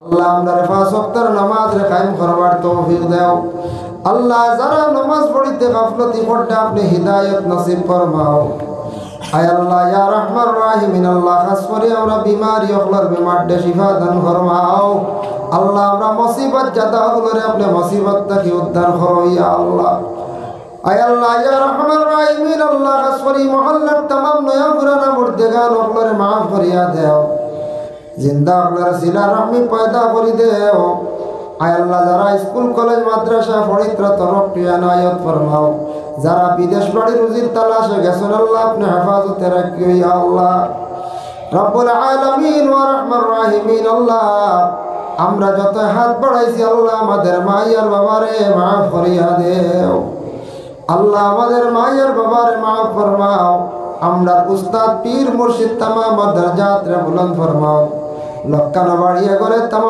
আল্লাহ আমরারে পাঁচ ওয়াক্তের নামাজ রে কায়েম করবার তৌফিক দাও। আল্লাহ যারা নামাজ পড়িতে গাফলতি করতে আপনি হিদায়াত নসিব ফরমাও। আয় আল্লাহ ইয়া রাহমান রাহিমিন, আল্লাহ খাস করে আমরা বিমারি অখলার বিমার দে শিফা দান ফরমাও। আল্লাহ আমরা মুসিবত জাদা হলরে আপনি মুসিবত থেকে উদ্ধার করো ইয়া আল্লাহ। আয় আল্লাহ ইয়া রাহমান রাহিমিন, আল্লাহ খাস করে মহল্লার तमाम নয়া পুরানা মুর্দেগান অখলারে মাফ করিয়া দেও। জিন্দা আপনার সিলা রহমি পয়দা করি দেও। আয় আল্লাহ যারা স্কুল কলেজ মাদ্রাসা পড়িত্র তরফটি আনায়ত ফরমাও। যারা বিদেশ বাড়ি রুজির তালাশে গেছেন আল্লাহ আপনি হেফাজতে রাখিও ইয়া আল্লাহ রব্বুল আলামিন ওয়া রাহমান রাহিমিন। আল্লাহ আমরা যত হাত বাড়াইছি আল্লাহ আমাদের মায়ের বাবারে মাফ করিয়া দেও। আল্লাহ আমাদের মায়ের বাবারে মাফ ফরমাও। আমরা উস্তাদ পীর মুর্শিদ তামাম দরজাত রে বুলন্দ ফরমাও। লক্কানো বাড়িয়ে করে তামাম